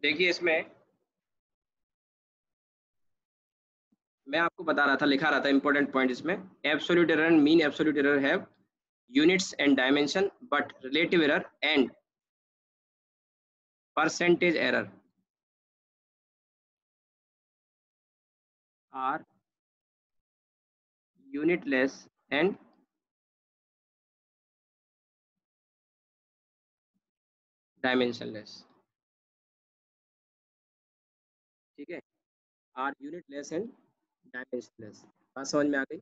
देखिए इसमें मैं आपको बता रहा था, लिखा रहा था इंपॉर्टेंट पॉइंट इसमें। Absolute error and mean absolute error have units and dimension, but relative error and percentage error are unitless and dimensionless. ठीक है, आर यूनिटलेस एंड डायमेंशनलेस। बात समझ में आ गई?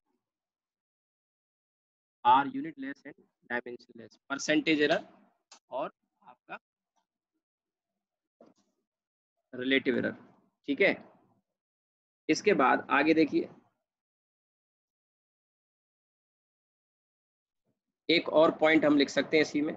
Are unitless and dimensionless, percentage error और आपका रिलेटिव एरर। ठीक है, इसके बाद आगे देखिए, एक और पॉइंट हम लिख सकते हैं इसी में।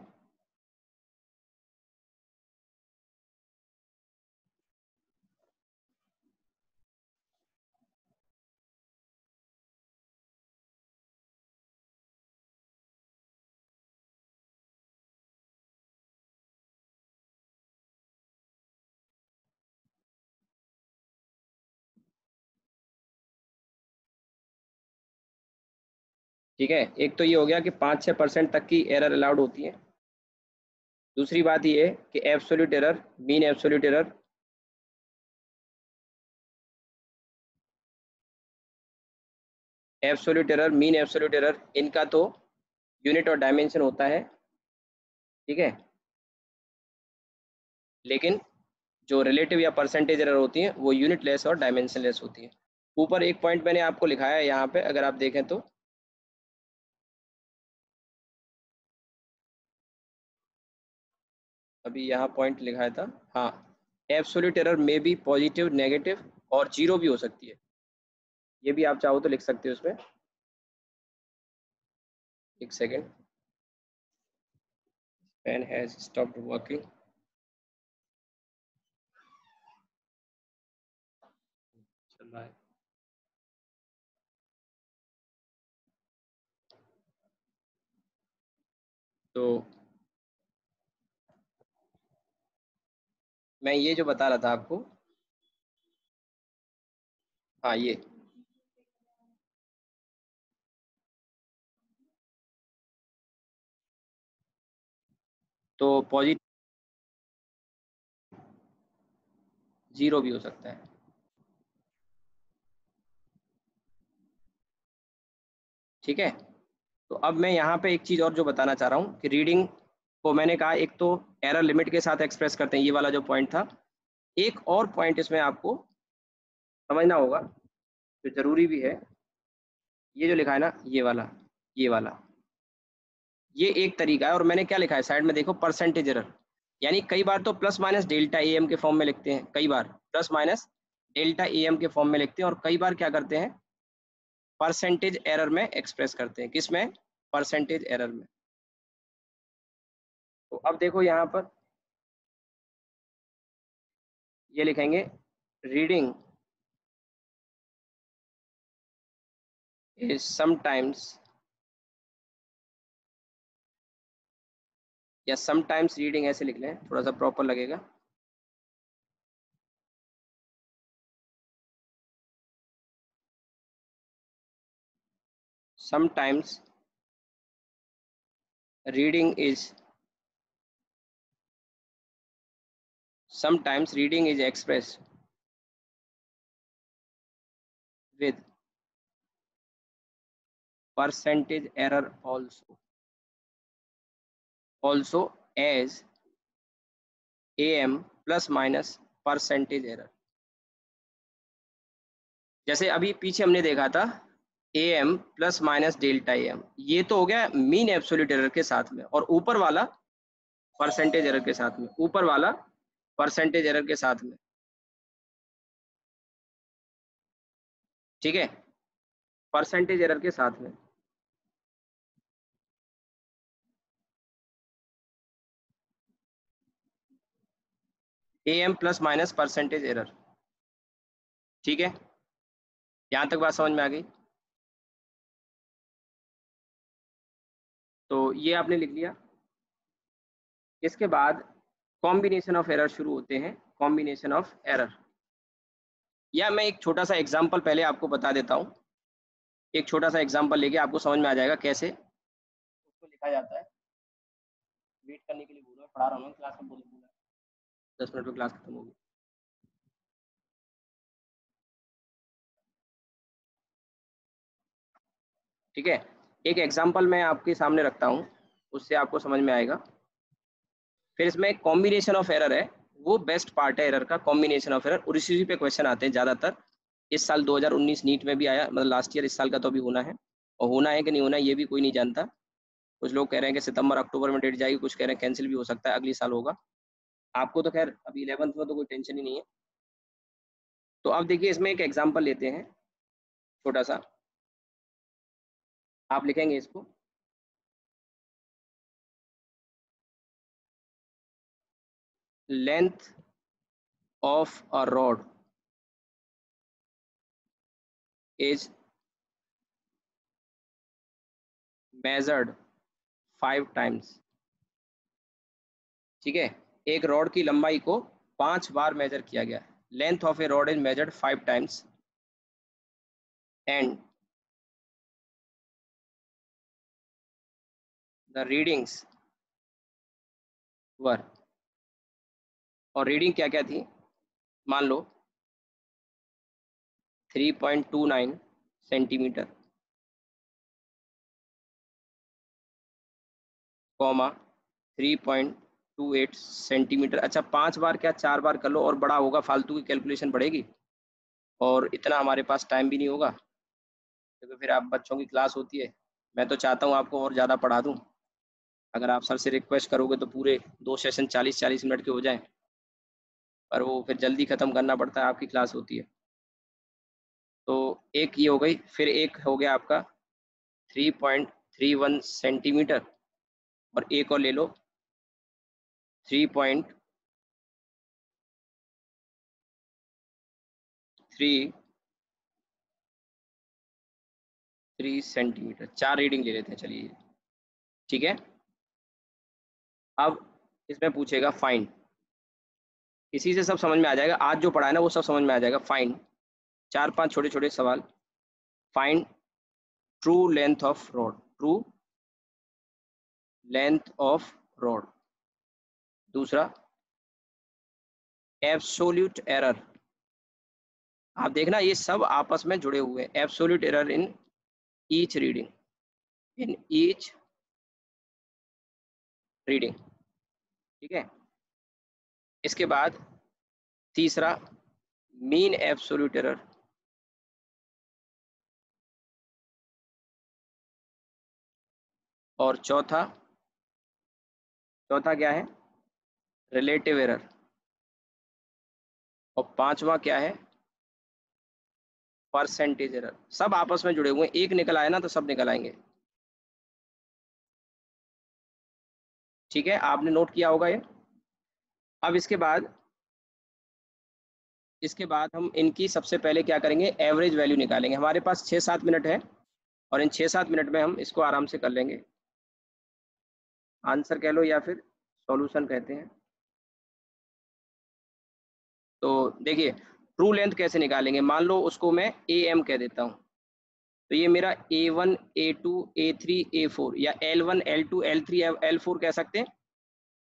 ठीक है, एक तो ये हो गया कि 5-6% तक की एरर अलाउड होती है। दूसरी बात ये है कि absolute error, mean absolute error, absolute error, mean absolute error, इनका तो यूनिट और डायमेंशन होता है। ठीक है, लेकिन जो रिलेटिव या परसेंटेज एरर होती है वो यूनिट लेस और डायमेंशन लेस होती है। ऊपर एक पॉइंट मैंने आपको लिखाया है यहाँ पे, अगर आप देखें तो अभी यहाँ पॉइंट लिखाया था। हाँ, एब्सोल्यूट एरर में भी पॉजिटिव, नेगेटिव और जीरो भी हो सकती है। ये भी आप चाहो तो लिख सकते हो उसमें। एक second, pen has stopped working. चल रहा है तो मैं ये जो बता रहा था आपको, हाँ ये तो पॉजिटिव, जीरो भी हो सकता है। ठीक है, तो अब मैं यहाँ पे एक चीज़ और जो बताना चाह रहा हूँ कि रीडिंग को मैंने कहा एक तो एरर लिमिट के साथ एक्सप्रेस करते हैं, ये वाला जो पॉइंट था। एक और पॉइंट इसमें आपको समझना होगा जो जरूरी भी है, ये जो लिखा है ना, ये वाला ये एक तरीका है। और मैंने क्या लिखा है साइड में देखो, परसेंटेज एरर। यानी कई बार तो plus minus delta A M के फॉर्म में लिखते हैं, कई बार plus minus delta A M के फॉर्म में लिखते हैं, और कई बार क्या करते हैं, परसेंटेज एरर में एक्सप्रेस करते हैं। किस में? परसेंटेज एरर में। तो अब देखो यहाँ पर ये लिखेंगे, रीडिंग इज समटाइम्स, या समटाइम्स रीडिंग ऐसे लिख लें, थोड़ा सा प्रॉपर लगेगा। Sometimes reading is, sometimes reading is expressed with percentage error also as am plus minus percentage error। जैसे अभी पीछे हमने देखा था am plus minus delta am, ये तो हो गया मीन एब्सोल्यूट एरर के साथ में, और ऊपर वाला परसेंटेज एरर के साथ में, ऊपर वाला परसेंटेज एरर के साथ में। ठीक है, परसेंटेज एरर के साथ में। am plus minus percentage error. ठीक है, यहाँ तक बात समझ में आ गई? तो ये आपने लिख लिया। इसके बाद कॉम्बिनेशन ऑफ एरर शुरू होते हैं, कॉम्बिनेशन ऑफ एरर। या मैं एक छोटा सा एग्जांपल पहले आपको बता देता हूँ, एक छोटा सा एग्जांपल लेके आपको समझ में आ जाएगा कैसे उसको लिखा जाता है। वेट करने के लिए बोलो, पढ़ा रहा हूँ क्लास में, बोला 10 मिनट में क्लास खत्म होगी। ठीक है, एक एग्जांपल मैं आपके सामने रखता हूँ, उससे आपको समझ में आएगा। फिर इसमें कॉम्बिनेशन ऑफ एरर है, वो बेस्ट पार्ट है एरर का, कॉम्बिनेशन ऑफ एरर। और इसी पे क्वेश्चन आते हैं ज़्यादातर। इस साल 2019 नीट में भी आया, मतलब लास्ट ईयर, इस साल का तो अभी होना है, और होना है कि नहीं होना ये भी कोई नहीं जानता। कुछ लोग कह रहे हैं कि सितंबर अक्टूबर में डेट जाएगी, कुछ कह रहे हैं कैंसिल भी हो सकता है, अगली साल होगा। आपको तो खैर अभी 11th में तो कोई टेंशन ही नहीं है। तो अब देखिए इसमें एक एग्जाम्पल लेते हैं छोटा सा, आप लिखेंगे इसको। Length of a rod is measured 5 times. ठीक है, एक रॉड की लंबाई को 5 बार मेजर किया गया। Length of a rod is measured 5 times and the readings were, और रीडिंग क्या क्या थी, मान लो 3.29 सेंटीमीटर, कॉमा 3.28 सेंटीमीटर। अच्छा 5 बार क्या 4 बार कर लो, और बड़ा होगा, फालतू की कैलकुलेशन बढ़ेगी, और इतना हमारे पास टाइम भी नहीं होगा, क्योंकि फिर आप बच्चों की क्लास होती है। मैं तो चाहता हूँ आपको और ज़्यादा पढ़ा दूँ, अगर आप सर से रिक्वेस्ट करोगे तो पूरे 2 सेशन 40-40 मिनट के हो जाएं, पर वो फिर जल्दी ख़त्म करना पड़ता है, आपकी क्लास होती है। तो एक ये हो गई, फिर एक हो गया आपका 3.31 सेंटीमीटर, और एक और ले लो 3.33 सेंटीमीटर। 4 रीडिंग ले लेते हैं, चलिए। ठीक है, अब इसमें पूछेगा फाइंड, इसी से सब समझ में आ जाएगा, आज जो पढ़ा है ना वो सब समझ में आ जाएगा। फाइंड, 4-5 छोटे छोटे सवाल। Find true length of rod, true length of rod. दूसरा, एब्सोल्यूट एरर। आप देखना ये सब आपस में जुड़े हुए हैं। Absolute error in each reading, in each reading. ठीक है, इसके बाद तीसरा, मीन एब्सोल्यूट एरर। और चौथा, चौथा क्या है, रिलेटिव एरर। और पांचवा क्या है, परसेंटेज एरर। सब आपस में जुड़े हुए हैं, एक निकल आए ना तो सब निकल आएंगे। ठीक है, आपने नोट किया होगा ये। अब इसके बाद हम इनकी सबसे पहले क्या करेंगे, एवरेज वैल्यू निकालेंगे। हमारे पास 6-7 मिनट है, और इन 6-7 मिनट में हम इसको आराम से कर लेंगे। आंसर कह लो या फिर सॉल्यूशन कहते हैं। तो देखिए, ट्रू लेंथ कैसे निकालेंगे, मान लो उसको मैं ए एम कह देता हूँ, तो ये मेरा A1 A2 A3 A4, या L1 L2 L3 L4 कह सकते हैं।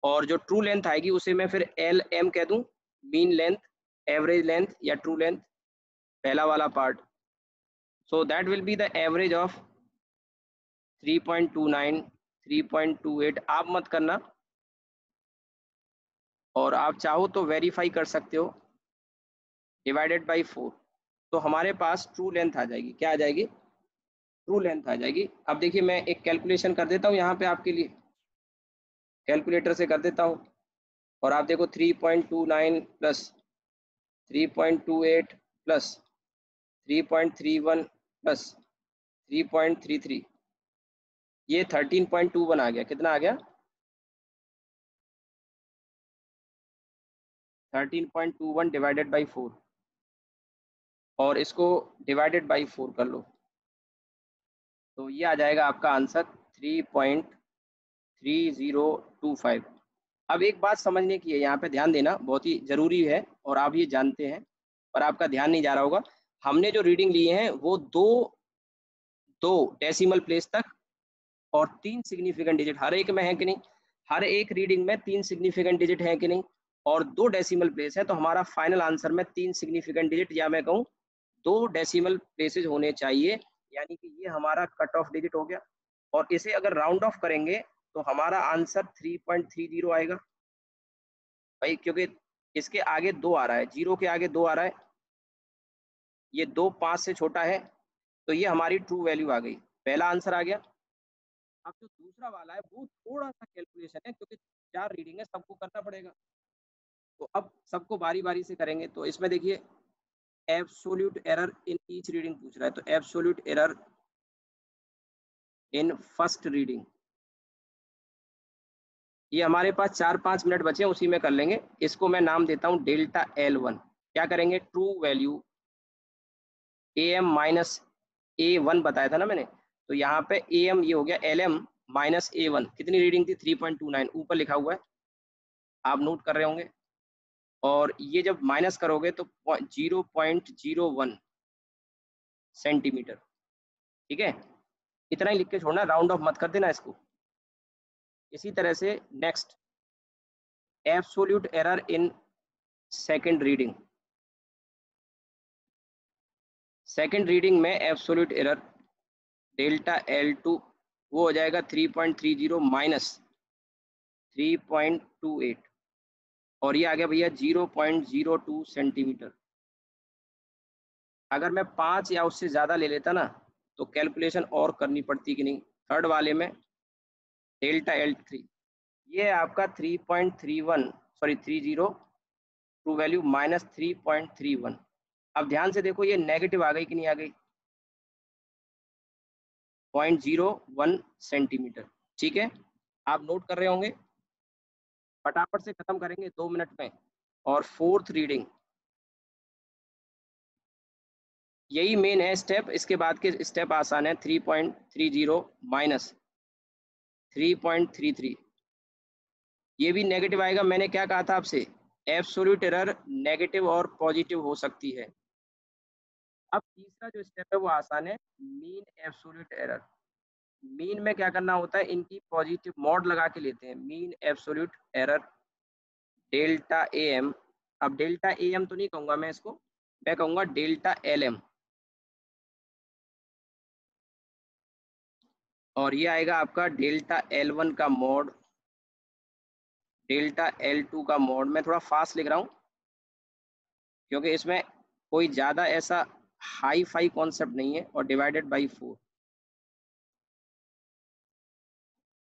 और जो ट्रू लेंथ आएगी उसे मैं फिर एल एम कह दूं, मीन लेंथ, एवरेज लेंथ या ट्रू लेंथ, पहला वाला part. So that will be the average of 3.29 3.28। आप मत करना, और आप चाहो तो वेरीफाई कर सकते हो, डिवाइडेड बाई 4। तो हमारे पास ट्रू लेंथ आ जाएगी, क्या आ जाएगी, ट्रू लेंथ आ जाएगी। अब देखिए मैं एक कैलकुलेशन कर देता हूँ यहाँ पे आपके लिए, कैलकुलेटर से कर देता हूँ, और आप देखो 3.29 प्लस 3.28 प्लस 3.31 प्लस 3.33, ये 13.21 आ गया। कितना आ गया, 13.21 डिवाइडेड बाई 4, और इसको डिवाइडेड बाई 4 कर लो, तो ये आ जाएगा आपका आंसर 3.3025। अब एक बात समझने की है, यहाँ पे ध्यान देना बहुत ही ज़रूरी है और आप ये जानते हैं, पर आपका ध्यान नहीं जा रहा होगा। हमने जो रीडिंग लिए हैं वो 2 डेसिमल प्लेस तक और 3 सिग्निफिकेंट डिजिट हर एक में है कि नहीं? हर एक रीडिंग में 3 सिग्निफिकेंट डिजिट है कि नहीं? और 2 डेसिमल प्लेस है, तो हमारा फाइनल आंसर में 3 सिग्निफिकेंट डिजिट या मैं कहूँ 2 डेसिमल प्लेसेस होने चाहिए, यानी कि ये हमारा कट ऑफ डिजिट हो गया। और इसे अगर राउंड ऑफ करेंगे तो हमारा आंसर 3.30 आएगा भाई, क्योंकि इसके आगे 2 आ रहा है, 0 के आगे 2 आ रहा है, ये 2 5 से छोटा है, तो ये हमारी ट्रू वैल्यू आ गई, पहला आंसर आ गया। अब जो दूसरा वाला है वो थोड़ा सा कैलकुलेशन है, क्योंकि 4 रीडिंग है, सबको करना पड़ेगा। तो अब सबको बारी बारी से करेंगे। तो इसमें देखिए absolute error in each reading पूछ रहा है, तो absolute error in first reading, ये हमारे पास 4-5 मिनट बचे हैं, उसी में कर लेंगे। इसको मैं नाम देता हूँ डेल्टा L1। क्या करेंगे, true value AM minus A1 बताया था ना मैंने, तो यहाँ पे AM ये हो गया LM माइनस A1, कितनी रीडिंग थी 3.29, ऊपर लिखा हुआ है, आप नोट कर रहे होंगे। और ये जब माइनस करोगे तो 0.01 सेंटीमीटर, ठीक है, इतना ही लिख के छोड़ना, राउंड ऑफ मत कर देना इसको। इसी तरह से next absolute error in second reading, second reading में एब्सोल्यूट एरर डेल्टा L2 वो हो जाएगा 3.30 माइनस 3.28, और ये आ गया भैया 0.02 सेंटीमीटर। अगर मैं 5 या उससे ज़्यादा ले लेता ना तो कैलकुलेशन और करनी पड़ती कि नहीं। थर्ड वाले में डेल्टा L3 ये है आपका 3.31 सॉरी 30 ट्रू वैल्यू माइनस 3.31। अब ध्यान से देखो ये नेगेटिव आ गई कि नहीं आ गई, 0.01 सेंटीमीटर, ठीक है, आप नोट कर रहे होंगे। फटाफट से खत्म करेंगे 2 मिनट में। और फोर्थ रीडिंग, यही मेन है स्टेप, इसके बाद के स्टेप आसान है। 3.30 माइनस 3.33, ये भी नेगेटिव आएगा। मैंने क्या कहा था आपसे, एब्सोल्यूट एरर नेगेटिव और पॉजिटिव हो सकती है। अब तीसरा जो स्टेप है वो आसान है, मीन एब्सोल्यूट एरर। मीन में क्या करना होता है, इनकी पॉजिटिव मॉड लगा के लेते हैं, mean absolute error delta AM। अब डेल्टा AM तो नहीं कहूंगा मैं इसको, मैं कहूंगा डेल्टा LM, और ये आएगा आपका डेल्टा L1 का मॉड डेल्टा L2 का मॉड। मैं थोड़ा फास्ट लिख रहा हूँ क्योंकि इसमें कोई ज़्यादा ऐसा हाई फाई कॉन्सेप्ट नहीं है, और डिवाइडेड बाई 4।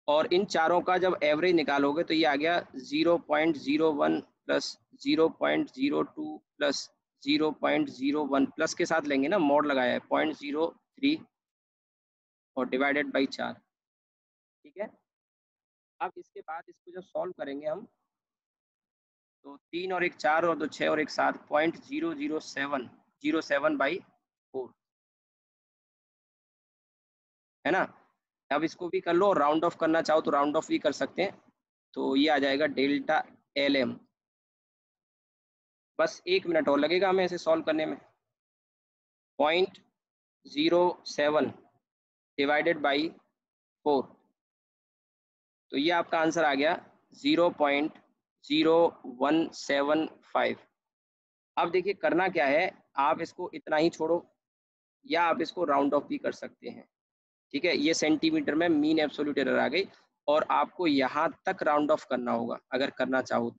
और इन चारों का जब एवरेज निकालोगे तो ये आ गया 0.01 प्लस 0.02 प्लस 0.01, प्लस के साथ लेंगे ना, मॉड लगाया है 0.03 और डिवाइडेड बाई 4, ठीक है। अब इसके बाद इसको जब सॉल्व करेंगे हम, तो 3 और 1 4 और 2 6 और 1 7 0.007 है ना। अब इसको भी कर लो, राउंड ऑफ करना चाहो तो राउंड ऑफ भी कर सकते हैं, तो ये आ जाएगा डेल्टा LM। बस 1 मिनट और लगेगा हमें इसे सॉल्व करने में। 0.07 डिवाइडेड बाई 4, तो ये आपका आंसर आ गया 0.0175। अब देखिए करना क्या है, आप इसको इतना ही छोड़ो या आप इसको राउंड ऑफ भी कर सकते हैं, ठीक है। ये सेंटीमीटर में मीन एब्सोल्यूट एरर आ गई, और आपको यहाँ तक राउंड ऑफ करना होगा अगर करना चाहो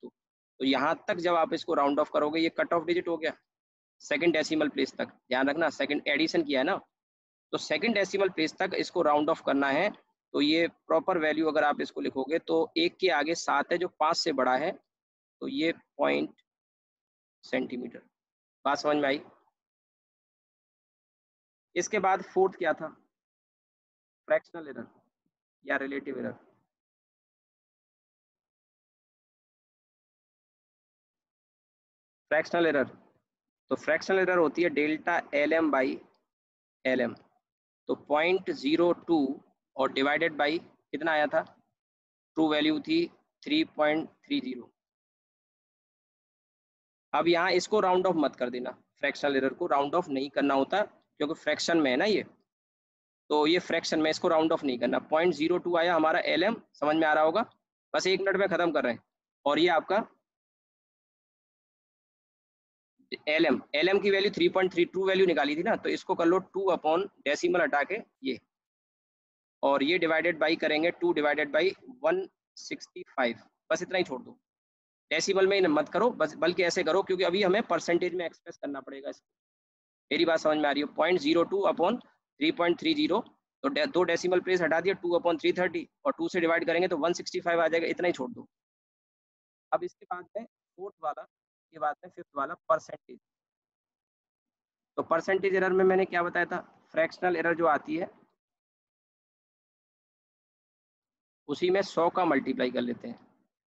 तो यहाँ तक जब आप इसको राउंड ऑफ करोगे, ये कट ऑफ डिजिट हो गया सेकंड डेसिमल प्लेस तक, ध्यान रखना सेकंड एडिशन किया है ना, तो सेकंड डेसिमल प्लेस तक इसको राउंड ऑफ करना है। तो ये प्रॉपर वैल्यू अगर आप इसको लिखोगे तो 1 के आगे 7 है जो 5 से बड़ा है, तो ये पॉइंट सेंटीमीटर। बात समझ में आई। इसके बाद फोर्थ क्या था, फ्रैक्शनल एरर या रिलेटिव एरर। फ्रैक्शनल एरर, तो फ्रैक्शनल एरर होती है डेल्टा LM बाई LM, तो 0.02 और डिवाइडेड बाई कितना आया था, ट्रू वैल्यू थी 3.30। अब यहाँ इसको राउंड ऑफ मत कर देना, फ्रैक्शनल एरर को राउंड ऑफ नहीं करना होता क्योंकि फ्रैक्शन में है ना ये, तो ये फ्रैक्शन में इसको राउंड ऑफ नहीं करना। 0.02 आया हमारा LM, समझ में आ रहा होगा, बस 1 मिनट में खत्म कर रहे हैं। और ये आपका LM की वैल्यू 3.3 ट्रू वैल्यू निकाली थी ना, तो इसको कर लो 2 अपॉन डेसिमल हटा के ये, और ये डिवाइडेड बाई करेंगे 2 डिवाइडेड बाई 165, बस इतना ही छोड़ दो, डेसिमल में ही मत करो बस, बल्कि ऐसे करो क्योंकि अभी हमें परसेंटेज में एक्सप्रेस करना पड़ेगा इसको। मेरी बात समझ में आ रही है? 0.02 अपॉन 3.30, तो दो डेसिमल प्लेस हटा दिया, 2 अपॉन 330, और 2 से डिवाइड करेंगे तो 165 आ जाएगा, इतना ही छोड़ दो। अब इसके बाद में फोर्थ वाला, के बाद में फिफ्थ वाला परसेंटेज। तो परसेंटेज एरर में मैंने क्या बताया था, फ्रैक्शनल एरर जो आती है उसी में 100 का मल्टीप्लाई कर लेते हैं,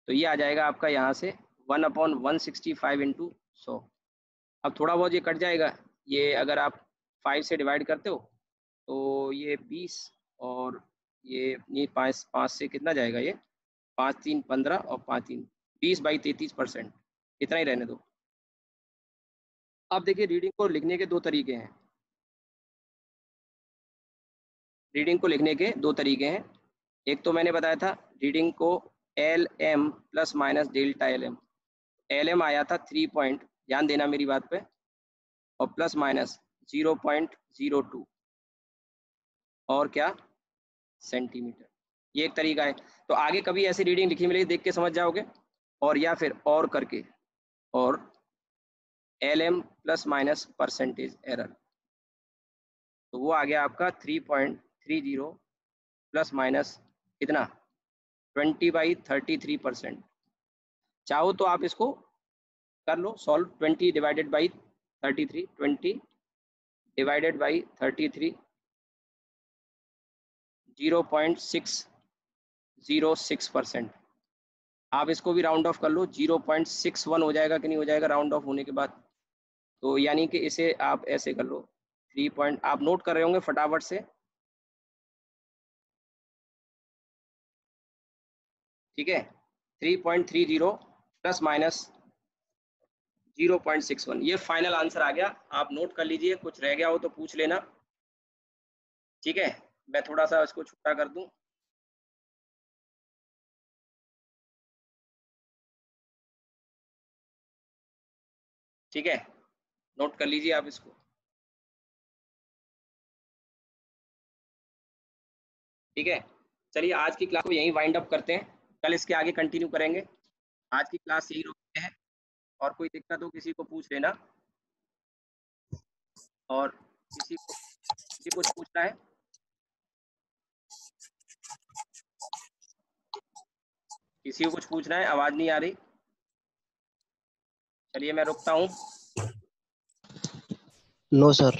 तो ये आ जाएगा आपका यहाँ से 1 अपॉन 165 इंटू 100। अब थोड़ा बहुत ये कट जाएगा, ये अगर आप 5 से डिवाइड करते हो तो ये 20, और ये 5 से कितना जाएगा, ये 5 3 15 और 5 3 20/33%, इतना ही रहने दो। अब देखिए रीडिंग को लिखने के दो तरीके हैं, रीडिंग को लिखने के दो तरीके हैं। एक तो मैंने बताया था रीडिंग को LM plus minus delta LM, LM आया था 3 पॉइंट, ध्यान देना मेरी बात पे, और प्लस माइनस 0.02, और क्या, सेंटीमीटर, ये एक तरीका है। तो आगे कभी ऐसी रीडिंग लिखी मिलेगी देख के समझ जाओगे, और या फिर और करके, और LM plus minus percentage error, तो वो आ गया आपका 3.30 प्लस माइनस कितना, 20/33%। चाहो तो आप इसको कर लो solve, 20 divided by 33, 20 divided by 33, 0.606%। आप इसको भी राउंड ऑफ कर लो, 0.61 हो जाएगा कि नहीं हो जाएगा राउंड ऑफ होने के बाद, तो यानी कि इसे आप ऐसे कर लो 3 पॉइंट, आप नोट कर रहे होंगे फटाफट से, ठीक है, 3.30 प्लस माइनस 0.61, ये फाइनल आंसर आ गया। आप नोट कर लीजिए, कुछ रह गया हो तो पूछ लेना, ठीक है। मैं थोड़ा सा इसको छोटा कर दूं, ठीक है, नोट कर लीजिए आप इसको, ठीक है। चलिए आज की क्लास को यहीं वाइंड अप करते हैं, कल इसके आगे कंटिन्यू करेंगे। आज की क्लास यही रोकते हैं, और कोई दिक्कत हो किसी को पूछ लेना, और किसी को कुछ पूछना है, किसी को कुछ पूछना है, आवाज नहीं आ रही, चलिए मैं रुकता हूँ। No sir.